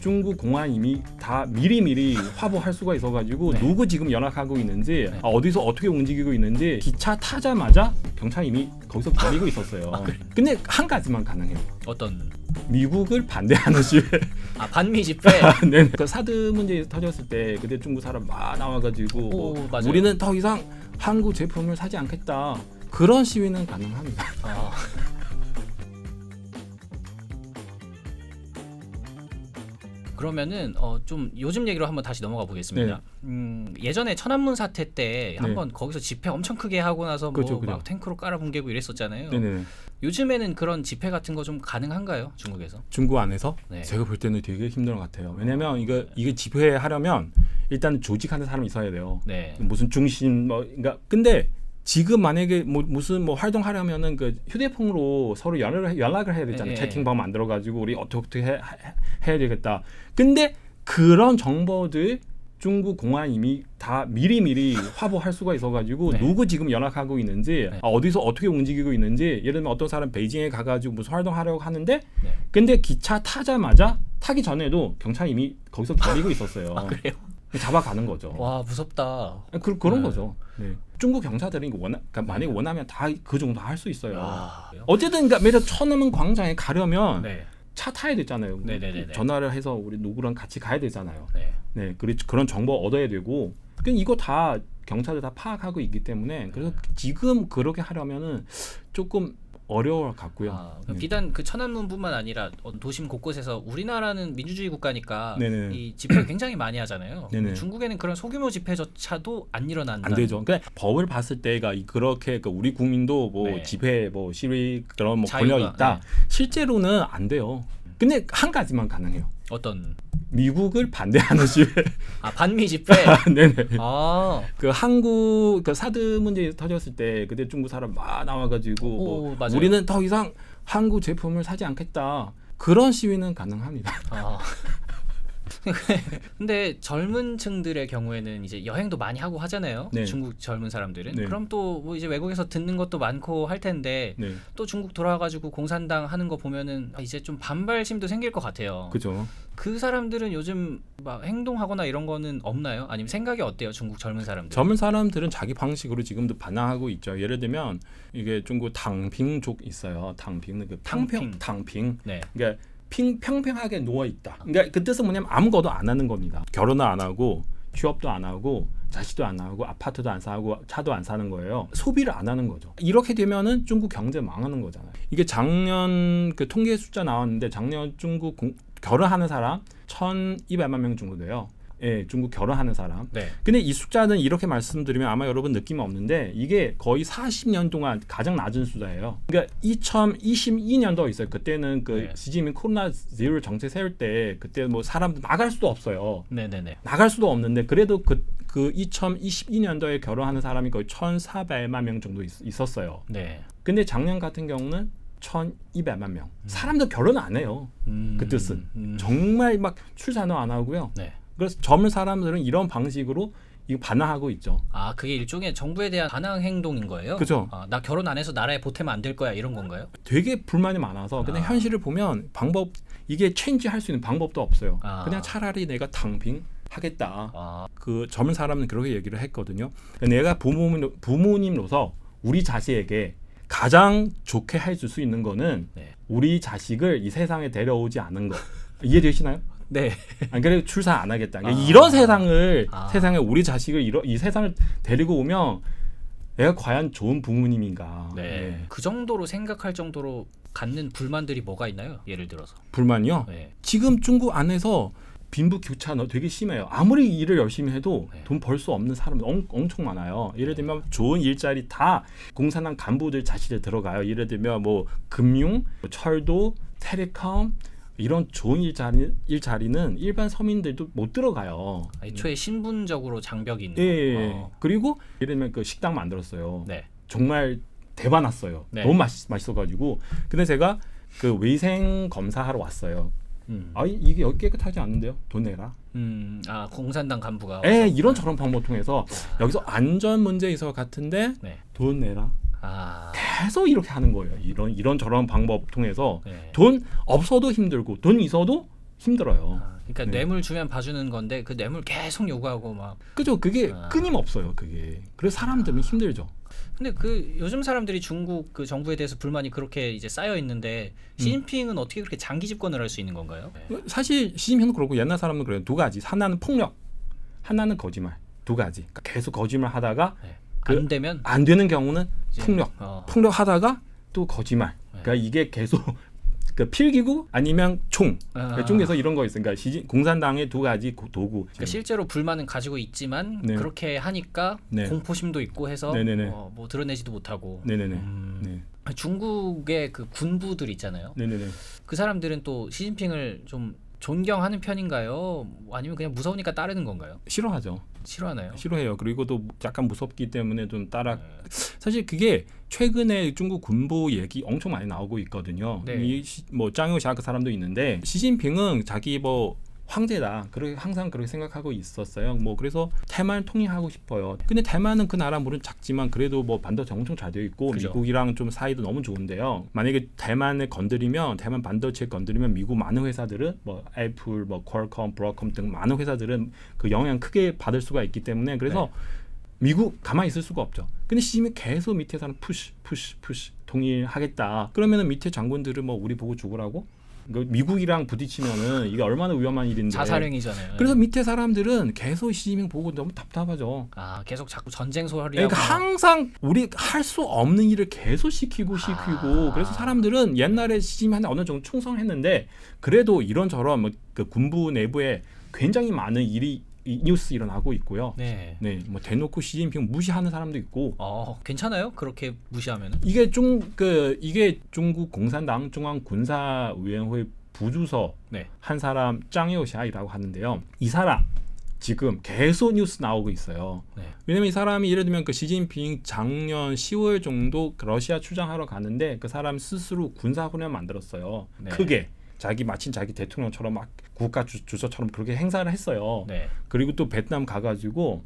중국 공안 이미 다 미리미리 화보할 수가 있어가지고 네. 누구 지금 연락하고 있는지 네. 어디서 어떻게 움직이고 있는지 기차 타자마자 경찰이 이미 거기서 버리고 있었어요. 근데 한 가지만 가능해요. 어떤 미국을 반대하는 집회. 반미 집회. 네. 그 사드 문제 터졌을 때 그때 중국 사람 막 나와가지고 뭐 맞아요. 우리는 더 이상 한국 제품을 사지 않겠다. 그런 시위는 가능합니다. 그러면은 좀 요즘 얘기로 한번 다시 넘어가 보겠습니다. 예전에 천안문 사태 때 한번 거기서 집회 엄청 크게 하고 나서 그죠. 막 탱크로 깔아뭉개고 이랬었잖아요. 네네. 요즘에는 그런 집회 같은 거 좀 가능한가요? 중국에서? 중국 안에서 네. 제가 볼 때는 되게 힘든 것 같아요. 왜냐면 이게 집회하려면 일단 조직하는 사람이 있어야 돼요. 네. 무슨 중심 그러니까 근데 지금 만약에 무슨 활동하려면은 그 휴대폰으로 서로 연락을 해야 되잖아요. 네. 채팅방 만들어 가지고 우리 어떻게 해야 되겠다. 근데 그런 정보들 중국 공안 이미 다 미리미리 화보할 수가 있어가지고 네. 누구 지금 연락하고 있는지 네. 어디서 어떻게 움직이고 있는지 예를 들면 어떤 사람 베이징에 가가지고 무슨 활동하려고 하는데 네. 근데 기차 타자마자 타기 전에도 경찰이 이미 거기서 버리고 있었어요. 그래요? 잡아가는 거죠. 와 무섭다. 그런 네. 거죠. 네. 중국 경찰들이 그러니까 만약에 원하면 다 그 정도 할 수 있어요. 그래요? 어쨌든 그러니까 매일 천안문 광장에 가려면 네. 차 타야 되잖아요. 네네네네. 전화를 해서 우리 누구랑 같이 가야 되잖아요. 네. 네, 그런 정보 얻어야 되고, 그러니까 이거 다 경찰들 다 파악하고 있기 때문에 그래서 지금 그렇게 하려면은 조금 어려울 것 같고요. 네. 비단 그 천안문뿐만 아니라 도심 곳곳에서 우리나라는 민주주의 국가니까 네네. 이 집회 굉장히 많이 하잖아요. 네네. 중국에는 그런 소규모 집회조차도 안 일어난다. 안 되죠. 그러니까 법을 봤을 때가 그렇게 우리 국민도 뭐 네. 집회, 뭐 시위 그런 뭐 자유가, 권력 있다. 네. 실제로는 안 돼요. 근데 한 가지만 가능해요. 어떤 미국을 반대하는 집회. 반미 집회. 네네. 그 한국 그 사드 문제 터졌을 때 그때 중국 사람 막 나와가지고 뭐 맞아요. 우리는 더 이상 한국 제품을 사지 않겠다. 그런 시위는 가능합니다. 근데 젊은 층들의 경우에는 이제 여행도 많이 하고 하잖아요. 네. 중국 젊은 사람들은. 네. 그럼 또 뭐 이제 외국에서 듣는 것도 많고 할 텐데 네, 또 중국 돌아와가지고 공산당 하는 거 보면은 이제 좀 반발심도 생길 것 같아요. 그죠. 그 사람들은 요즘 막 행동하거나 이런 거는 없나요? 아니면 생각이 어때요? 중국 젊은 사람들? 젊은 사람들은 자기 방식으로 지금도 반항하고 있죠. 예를 들면 이게 중국 당핑족 있어요. 당핑은 그 당핑. 네. 그러니까 평평하게 누워 있다. 그러니까 그 뜻은 뭐냐면 아무것도 안 하는 겁니다. 결혼도 안 하고 취업도 안 하고 자식도 안 하고 아파트도 안 사고 차도 안 사는 거예요. 소비를 안 하는 거죠. 이렇게 되면은 중국 경제 망하는 거잖아요. 이게 작년 그 통계 숫자 나왔는데 작년 중국 결혼하는 사람 1,200만 명 정도 돼요. 예, 중국 결혼하는 사람. 네. 근데 이 숫자는 이렇게 말씀드리면 아마 여러분 느낌 없는데 이게 거의 40년 동안 가장 낮은 숫자예요. 그러니까 2022년도 있어요. 그때는 그 시진핑 코로나 제로 정책 세울 때 그때 뭐 사람들 나갈 수도 없어요. 네네네. 나갈 수도 없는데 그래도 그 2022년도에 결혼하는 사람이 거의 1,400만 명 정도 있었어요. 네. 근데 작년 같은 경우는 1,200만 명. 사람들 결혼 안 해요. 그 뜻은 정말 막 출산도 안 하고요. 네. 그래서 젊은 사람들은 이런 방식으로 이거 반항하고 있죠. 그게 일종의 정부에 대한 반항 행동인 거예요? 그죠. 나 결혼 안 해서 나라에 보태면 안 될 거야 이런 건가요? 되게 불만이 많아서 근데 현실을 보면 이게 체인지 할 수 있는 방법도 없어요. 그냥 차라리 내가 당빙 하겠다. 그 젊은 사람은 그렇게 얘기를 했거든요. 내가 부모님으로서 우리 자식에게 가장 좋게 해줄 수 있는 거는 우리 자식을 이 세상에 데려오지 않은 거. 이해되시나요? 네. 안 그래도 출산 안 하겠다. 그러니까 이런 세상에 우리 자식을 이 세상을 데리고 오면 내가 과연 좋은 부모님인가. 네. 그 정도로 생각할 정도로 갖는 불만들이 뭐가 있나요? 예를 들어서. 불만이요? 네. 지금 중국 안에서 빈부격차 되게 심해요. 아무리 일을 열심히 해도 돈 벌 수 없는 사람들 엄청 많아요. 예를 들면 좋은 일자리 다 공산당 간부들 자식들 들어가요. 예를 들면 뭐 금융, 철도, 텔레콤 이런 좋은 일자리는 일반 서민들도 못 들어가요. 애초에 신분적으로 장벽이 있는 예. 그리고 예를 들면 그 식당 만들었어요. 네. 정말 대박 났어요. 네. 너무 맛있어가지고. 근데 제가 그 위생 검사하러 왔어요. 이게 여기 깨끗하지 않은데요? 돈 내라. 공산당 간부가. 이런 저런 방법 통해서 여기서 안전 문제 있을 것 같은데 돈 내라. 계속 이렇게 하는 거예요. 이런 저런 방법 통해서 돈 없어도 힘들고 돈 있어도 힘들어요. 그러니까 네. 뇌물 주면 봐주는 건데 그 뇌물 계속 요구하고 막. 그죠? 그게 끊임없어요. 그게. 그래서 사람들은 힘들죠. 근데 그 요즘 사람들이 중국 그 정부에 대해서 불만이 그렇게 이제 쌓여 있는데 시진핑은 어떻게 그렇게 장기 집권을 할 수 있는 건가요? 네. 사실 시진핑도 그렇고 옛날 사람은 그래요. 두 가지. 하나는 폭력, 하나는 거짓말. 두 가지. 그러니까 계속 거짓말 하다가 네. 그 안 되면 안 되는 경우는 이제, 폭력 하다가 또 거짓말. 그러니까 이게 계속 그 필기구 아니면 총. 중에서 이런 거 있으니까 공산당의 두 가지 도구. 그러니까 실제로 불만은 가지고 있지만 네. 그렇게 하니까 네. 공포심도 있고 해서 네네네. 뭐 드러내지도 못하고. 네네네. 네. 중국의 그 군부들 있잖아요. 네네네. 그 사람들은 또 시진핑을 좀 존경하는 편인가요? 아니면 그냥 무서우니까 따르는 건가요? 싫어하죠. 싫어하나요? 싫어해요. 그리고 또 약간 무섭기 때문에 좀 따라. 사실 그게 최근에 중국 군부 얘기 엄청 많이 나오고 있거든요. 네. 뭐 짱요샤 그 사람도 있는데 시진핑은 자기 뭐 황제다. 그렇게 항상 그렇게 생각하고 있었어요. 뭐 그래서 대만 통일하고 싶어요. 근데 대만은 그 나라 물은 작지만 그래도 뭐 반도체 엄청 잘 되어 있고 그죠. 미국이랑 좀 사이도 너무 좋은데요. 만약에 대만 반도체 건드리면 미국 많은 회사들은 뭐 애플, 뭐 퀄컴, 브로컴 등 많은 회사들은 그 영향 크게 받을 수가 있기 때문에 그래서 미국 가만히 있을 수가 없죠. 근데 시진핑이 계속 밑에서는 푸시 통일하겠다. 그러면은 밑에 장군들은 뭐 우리 보고 죽으라고? 미국이랑 부딪히면은 이게 얼마나 위험한 일인데. 자살행위잖아요. 그래서 밑에 사람들은 계속 시진핑 보고 너무 답답하죠. 계속 자꾸 전쟁 소리하고. 그러니까 항상 우리 할 수 없는 일을 계속 시키고 그래서 사람들은 옛날에 시진핑한테 어느 정도 충성했는데 그래도 이런저런 뭐 그 군부 내부에 굉장히 많은 일이 이 뉴스 일어나고 있고요. 네. 네, 뭐 대놓고 시진핑 무시하는 사람도 있고. 괜찮아요? 그렇게 무시하면은? 이게 중국 공산당 중앙군사위원회 부주서 네. 한 사람 짱요샤이라고 하는데요. 이 사람 지금 계속 뉴스 나오고 있어요. 네. 왜냐면 이 사람이 예를 들면 그 시진핑 작년 10월 정도 러시아 출장하러 가는데 그 사람 스스로 군사훈련 만들었어요. 네. 크게. 마침 자기 대통령처럼 막 국가 주석처럼 그렇게 행사를 했어요. 네. 그리고 또 베트남 가서도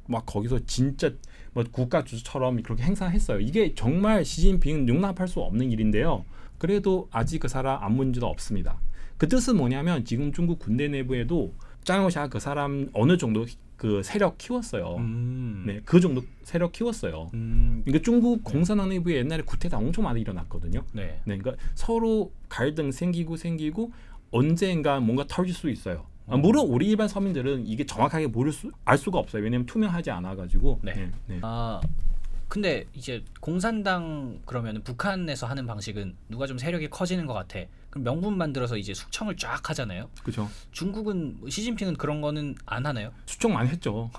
막 거기서 진짜 뭐 국가 주석처럼 그렇게 행사했어요. 이게 정말 시진핑은 용납할 수 없는 일인데요. 그래도 아직 그 사람 아무 문제도 없습니다. 그 뜻은 뭐냐면 지금 중국 군대 내부에도 짱요샤 그 사람 어느 정도 그 세력 키웠어요. 네, 그 정도 세력 키웠어요. 그러니까 중국 공산당 내부에 옛날에 쿠데타 엄청 많이 일어났거든요. 네. 그러니까 서로 갈등 생기고 언젠가 뭔가 터질 수 있어요. 물론 우리 일반 서민들은 이게 정확하게 알 수가 없어요. 왜냐하면 투명하지 않아가지고. 네. 근데 이제 공산당 그러면 북한에서 하는 방식은 누가 좀 세력이 커지는 것 같아. 그럼 명분 만들어서 이제 숙청을 쫙 하잖아요. 그렇죠. 중국은 시진핑은 그런 거는 안 하나요? 숙청 많이 했죠.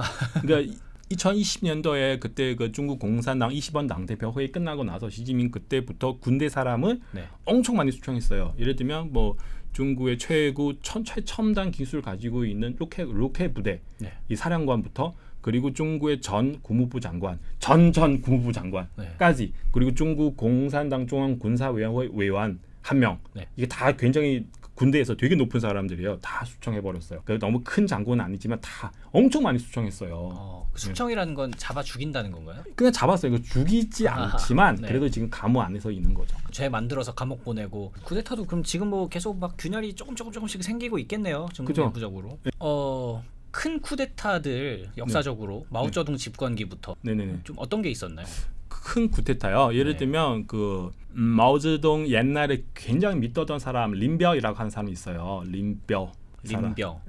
그러니까 2020년도에 그때 그 중국 공산당 20원 당대표 회의 끝나고 나서 시진핑 그때부터 군대 사람을 엄청 많이 숙청했어요. 예를 들면 뭐 중국의 최첨단 기술 가지고 있는 로켓 부대 이 사령관부터 그리고 중국의 전 국무부 장관까지 그리고 중국 공산당 중앙군사위원회 외관 한 명 이게 다 굉장히 군대에서 되게 높은 사람들이에요. 다 수청해 버렸어요. 너무 큰 장군은 아니지만 다 엄청 많이 수청했어요. 그 숙청이라는 건 잡아 죽인다는 건가요? 그냥 잡았어요. 이거 죽이지 않지만 그래도 지금 감옥 안에서 있는 거죠. 죄 만들어서 감옥 보내고 쿠데타도 그럼 지금 뭐 계속 막 균열이 조금씩 생기고 있겠네요. 중국 내부적으로. 큰 쿠데타들 역사적으로 마오쩌둥 집권기부터 좀 어떤 게 있었나요? 큰 쿠데타요. 예를 들면 그 마오쩌둥 옛날에 굉장히 믿었던 사람 린벼이라고 하는 사람이 있어요. 린벼.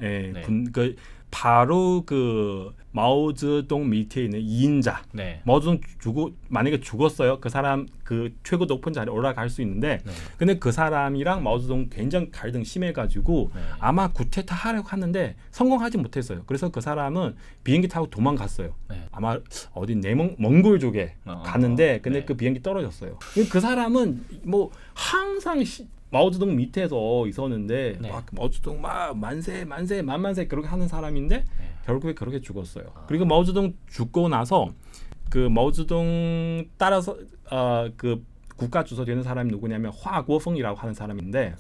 예, 그 바로 그 마오쩌둥 밑에 있는 2인자. 마오쩌둥 만약에 죽었어요. 그 사람 그 최고 높은 자리에 올라갈 수 있는데 근데 그 사람이랑 마오쩌둥 굉장히 갈등 심해가지고 아마 쿠데타 하려고 하는데 성공하지 못했어요. 그래서 그 사람은 비행기 타고 도망갔어요. 아마 어디 몽골 쪽에 가는데 근데 그 비행기 떨어졌어요. 그 사람은 뭐 항상 마오쩌둥 밑에서 있었는데 막 마오쩌둥 막 만세 그렇게 하는 사람인데 결국에 그렇게 죽었어요. 그리고 마오쩌둥 죽고 나서 그 마오쩌둥 따라서 그 국가 주석 되는 사람이 누구냐면 화구어펑이라고 하는 사람인데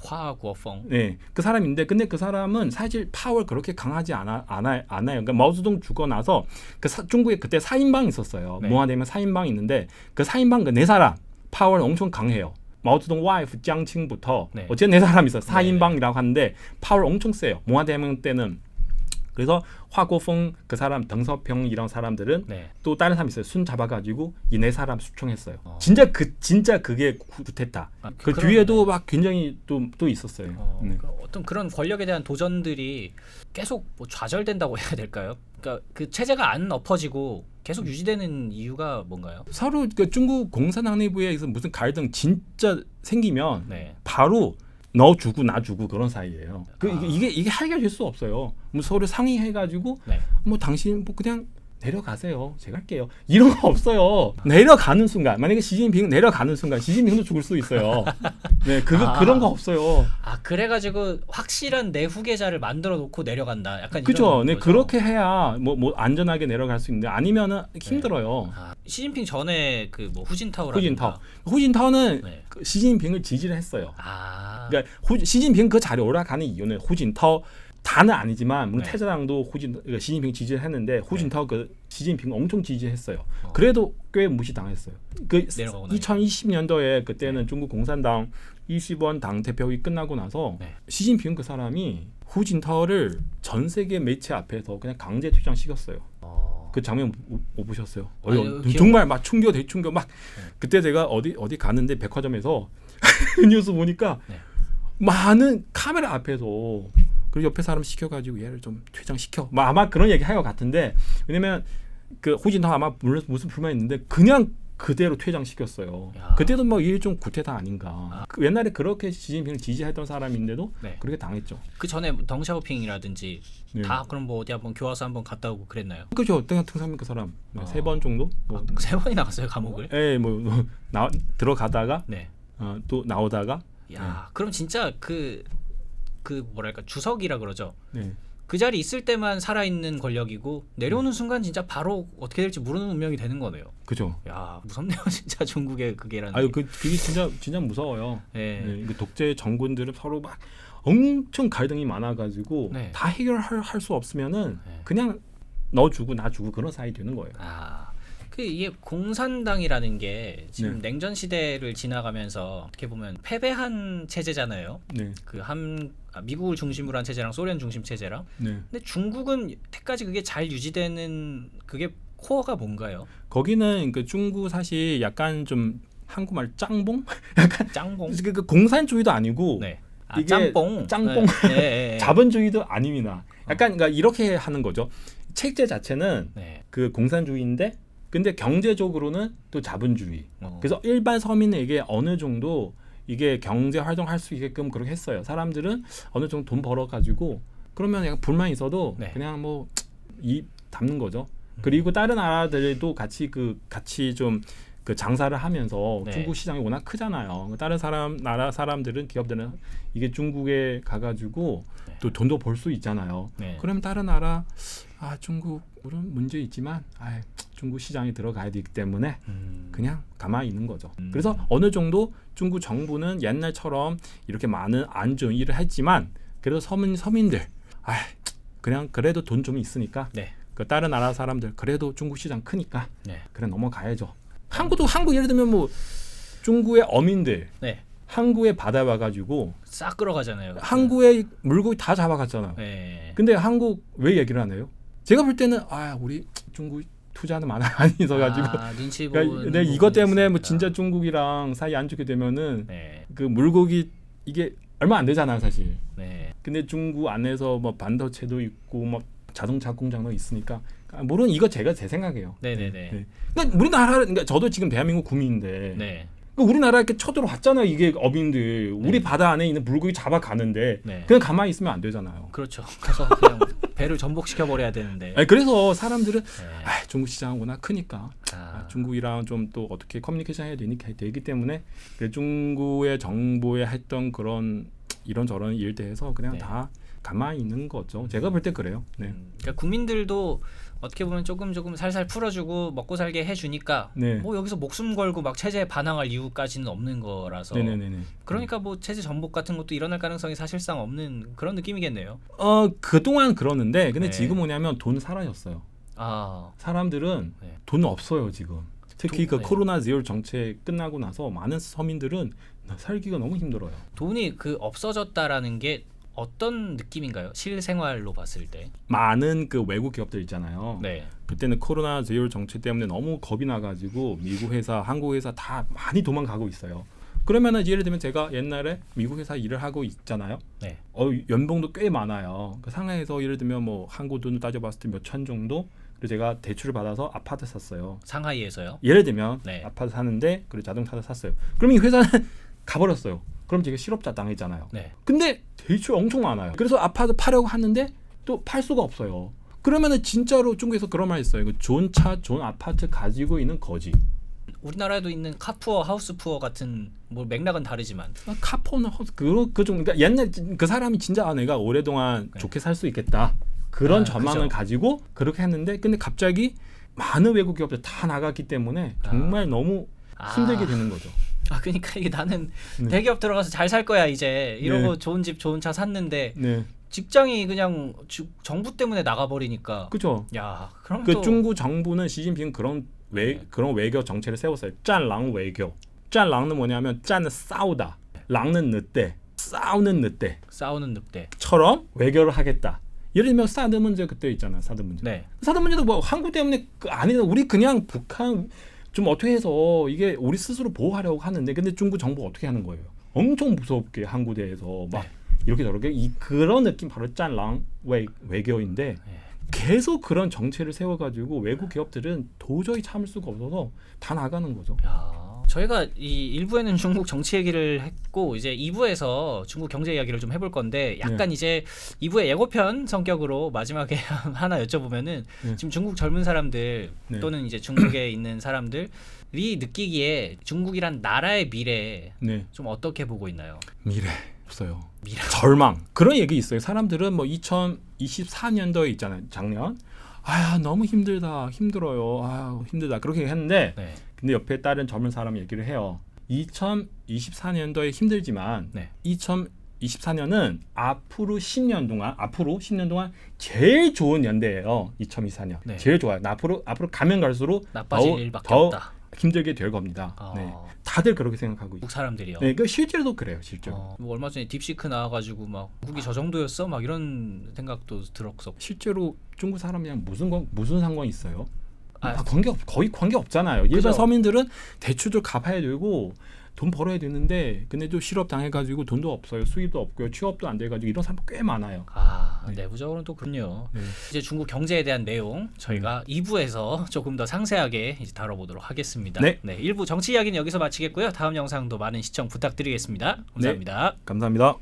그 사람인데 근데 그 사람은 사실 파워 그렇게 강하지 않아요. 그러니까 마오쩌둥 죽고 나서 그 중국에 그때 4인방이 있었어요. 모아내면 4인방이 있는데 그 4인방 그 4사람 파워는 엄청 강해요. 마오쩌둥 와이프 짱칭부터 네. 어쨌든 네 사람 있어요. 4인방이라고 하는데 파워 엄청 세요. 몽화대혁명 때는. 그래서 화고펑 그 사람 덩서평 이런 사람들은 네. 또 다른 사람 있어요. 순 잡아가지고 이 네 사람 수총했어요. 진짜 그게 구테타. 그 뒤에도 막 굉장히 또 있었어요. 어떤 그런 권력에 대한 도전들이 계속 뭐 좌절된다고 해야 될까요? 그러니까 그 체제가 안 엎어지고 계속 유지되는 이유가 뭔가요? 서로 그 중국 공산당 내부에서 무슨 갈등 진짜 생기면 네. 바로 너 주고 나 주고 그런 사이예요. 이게 해결될 수 없어요. 뭐 서로 상의해가지고 네. 뭐 당신 뭐 그냥 내려가세요. 제가 할게요. 이런 거 없어요. 내려가는 순간 만약에 시진핑 내려가는 순간 시진핑도 죽을 수 있어요. 네, 그런 거 없어요. 아 그래가지고 확실한 내 후계자를 만들어 놓고 내려간다. 약간 그죠. 이런 네, 거죠? 그렇게 해야 뭐 안전하게 내려갈 수 있는데 아니면은 힘들어요. 아, 시진핑 전에 그 뭐 후진타오는 네. 그 시진핑을 지지를 했어요. 아 그러니까 시진핑 그 자리에 올라가는 이유는 후진타오 다는 아니지만 물론 네. 태자당도 시진핑 지지를 했는데 후진타오 그 시진핑 엄청 지지했어요. 그래도 꽤 무시당했어요. 그 내려가고 2020년도에 그때는 중국 공산당 20원 당 대표이 끝나고 나서 네. 시진핑 그 사람이 후진타오를 전 세계 매체 앞에서 그냥 강제 퇴장시켰어요. 그 장면 못 보셨어요? 정말 막 대충격 막 그때 제가 어디 갔는데 백화점에서 뉴스 보니까 네. 많은 카메라 앞에서 그리고 옆에 사람 시켜가지고 얘를 좀 퇴장시켜. 아마 그런 얘기 할 것 같은데 왜냐면 그 후진타오 아마 무슨 불만이 있는데 그냥 그대로 퇴장시켰어요. 야. 그때도 뭐 이게 좀 구태타 아닌가. 옛날에 그렇게 시진핑을 지지했던 사람인데도 네. 그렇게 당했죠. 그 전에 덩샤오핑이라든지 네. 다 그럼 뭐 어디 한번 교화소 한번 갔다 오고 그랬나요? 그죠. 등삼민 그 사람 3번 정도. 뭐, 3번이 나갔어요 감옥을? 들어가다가 네. 또 나오다가. 야 그럼 진짜 그 뭐랄까 주석이라 그러죠. 네. 그 자리 있을 때만 살아있는 권력이고 내려오는 순간 진짜 바로 어떻게 될지 모르는 운명이 되는 거네요. 그죠. 야 무섭네요 진짜 중국의 그게라는. 아유 그게 진짜 무서워요. 네. 네. 그 독재 정권들은 서로 막 엄청 갈등이 많아가지고 네. 다 해결할 수 없으면은 네. 그냥 너 주고 나 주고 그런 사이 되는 거예요. 그 이게 공산당이라는 게 지금 네. 냉전 시대를 지나가면서 어떻게 보면 패배한 체제잖아요. 네. 미국을 중심으로 한 체제랑 소련 중심 체제랑. 네. 근데 중국은 여태까지 그게 잘 유지되는 그게 코어가 뭔가요? 거기는 그 중국 사실 약간 좀 한국말 짱봉? 약간 짱봉. 그 공산주의도 아니고 네. 이게 짬뽕. 짱뽕. 네. 자본주의도 아닙니다. 약간 그러니까 이렇게 하는 거죠. 체제 자체는 네. 그 공산주의인데 근데 경제적으로는 또 자본주의. 그래서 일반 서민에게 어느 정도 이게 경제 활동할 수 있게끔 그렇게 했어요. 사람들은 어느 정도 돈 벌어 가지고 그러면 약간 불만 있어도 네. 그냥 뭐 입 담는 거죠. 그리고 다른 나라들도 같이 좀 그 장사를 하면서 네. 중국 시장이 워낙 크잖아요. 다른 나라 사람들은 기업들은 이게 중국에 가가지고 네. 또 돈도 벌 수 있잖아요. 네. 그러면 다른 나라 중국 물론 문제 있지만 중국 시장에 들어가야 되기 때문에 그냥 가만히 있는 거죠. 그래서 어느 정도 중국 정부는 옛날처럼 이렇게 많은 안 좋은 일을 했지만 그래도 서민들 그냥 그래도 돈 좀 있으니까 네. 그 다른 나라 사람들 그래도 중국 시장 크니까 네. 그래 넘어가야죠. 한국 예를 들면 뭐 중국의 어민들 네. 항구에 바다 와가지고 싹 끌어가잖아요. 항구에 물고기 다 잡아갔잖아요. 네. 근데 한국 왜 얘기를 안 해요? 제가 볼 때는 우리 중국 투자는 많이 있어가지고 눈치 보는 그러니까 이것 때문에 뭐 있으니까. 진짜 중국이랑 사이 안 좋게 되면은 네. 그 물고기 이게 얼마 안 되잖아요 사실. 네. 근데 중국 안에서 뭐 반도체도 있고 뭐 자동차 공장도 있으니까 물론 이거 제 생각이에요. 네네네. 그러니까 그러니까 저도 지금 대한민국 국민인데 네. 그러니까 우리나라 이렇게 쳐들어왔잖아요. 이게 어민들 우리 바다 안에 있는 물고기 잡아가는데 네. 그냥 가만히 있으면 안 되잖아요. 그렇죠. 그래서 그냥 배를 전복시켜 버려야 되는데. 그래서 사람들은 네. 중국 시장은 워낙 크니까 중국이랑 좀 또 어떻게 커뮤니케이션 해야 되기 때문에 중국의 정부에 했던 그런 이런저런 일 대해서 그냥 네. 다 가만히 있는 거죠. 제가 볼 때 그래요. 네. 그러니까 국민들도 어떻게 보면 조금 살살 풀어주고 먹고 살게 해주니까 네. 뭐 여기서 목숨 걸고 막 체제에 반항할 이유까지는 없는 거라서. 네네네. 그러니까 뭐 체제 전복 같은 것도 일어날 가능성이 사실상 없는 그런 느낌이겠네요. 그동안 그러는데 근데 네. 지금 뭐냐면 돈 사라졌어요. 아 사람들은 네. 돈 없어요 지금. 특히 그 코로나 제로 정책 끝나고 나서 많은 서민들은 살기가 너무 힘들어요. 돈이 그 없어졌다라는 게 어떤 느낌인가요? 실생활로 봤을 때. 많은 그 외국 기업들 있잖아요. 네. 그때는 코로나 제로 정책 때문에 너무 겁이 나가지고 미국 회사, 한국 회사 다 많이 도망가고 있어요. 그러면은 예를 들면 제가 옛날에 미국 회사 일을 하고 있잖아요. 네. 연봉도 꽤 많아요. 그 상하이에서 예를 들면 뭐 한국 돈으로 따져봤을 때 몇 천 정도. 그래서 제가 대출을 받아서 아파트 샀어요. 상하이에서요? 예를 들면 네. 아파트 사는데 그리고 자동차도 샀어요. 그럼 이 회사는 가버렸어요. 그럼 제가 실업자 당했잖아요. 네. 근데 대출 엄청 많아요. 그래서 아파트 팔려고 하는데 또 팔 수가 없어요. 그러면은 진짜로 중국에서 그런 말 있어요. 좋은 차, 좋은 아파트 가지고 있는 거지. 우리나라에도 있는 카푸어, 하우스푸어 같은 뭐 맥락은 다르지만 카포나 그 좀 그러니까 옛날 그 사람이 진짜 내가 오랫동안 네. 좋게 살 수 있겠다 그런 전망을 그죠. 가지고 그렇게 했는데 근데 갑자기 많은 외국 기업들 다 나갔기 때문에 정말 너무 힘들게 되는 거죠. 그러니까 이게 나는 네. 대기업 들어가서 잘 살 거야 이제 이러고 네. 좋은 집 좋은 차 샀는데 네, 직장이 그냥 정부 때문에 나가버리니까 그죠. 야 그럼 그 또 중국 정부는 시진핑 그런 외교 정책을 세웠어요. 짠랑 외교. 짠랑은 뭐냐면 짠은 싸우다, 랑은 늑대, 싸우는 싸우는 늑대. 늑대처럼 외교를 하겠다. 예를 들면 사드 문제 그때 있잖아. 사드 문제. 네. 사드 문제도 뭐 한국 때문에 아니다. 우리 그냥 북한 좀 어떻게 해서 이게 우리 스스로 보호하려고 하는데 근데 중국 정부가 어떻게 하는 거예요? 엄청 무섭게 한국에 대해서 막 네. 이렇게 저렇게 그런 느낌 바로 짠랑 외교인데 네. 계속 그런 정책을 세워가지고 외국 기업들은 도저히 참을 수가 없어서 다 나가는 거죠. 야, 저희가 이 1부에는 중국 정치 얘기를 했고 이제 2부에서 중국 경제 이야기를 좀 해볼 건데 약간 이제 2부의 예고편 성격으로 마지막에 하나 여쭤보면은 지금 중국 젊은 사람들 네. 또는 이제 중국에 있는 사람들이 느끼기에 중국이란 나라의 미래 네. 좀 어떻게 보고 있나요? 미래 없어요. 미래. 절망. 그런 얘기 있어요. 사람들은 뭐 2024년도에 있잖아요. 작년. 너무 힘들어요. 힘들다. 그렇게 했는데 네. 근데 옆에 다른 젊은 사람 얘기를 해요. 2024년도에 힘들지만 네. 2024년은 앞으로 10년 동안 제일 좋은 연대예요. 2024년. 네. 제일 좋아요. 앞으로 가면 갈수록 나빠질 일밖에 더 없다. 힘들게 될 겁니다. 아. 네. 다들 그렇게 생각하고 있어요. 중국 사람들이요. 네, 그 실제로도 그래요. 실제로. 뭐 얼마 전에 딥시크 나와가지고 막 국이 저 정도였어? 막 이런 생각도 들었어. 실제로 중국 사람이랑 무슨 상관이 있어요? 아, 거의 관계 없잖아요. 일반 그죠. 서민들은 대출도 갚아야 되고 돈 벌어야 되는데 근데 또 실업 당해가지고 돈도 없어요. 수입도 없고요. 취업도 안 돼가지고 이런 사람 꽤 많아요. 네. 내부적으로는 또 그렇군요. 네. 이제 중국 경제에 대한 내용 저희가 2부에서 조금 더 상세하게 이제 다뤄보도록 하겠습니다. 네. 1부 정치 이야기는 여기서 마치겠고요. 다음 영상도 많은 시청 부탁드리겠습니다. 감사합니다. 감사합니다.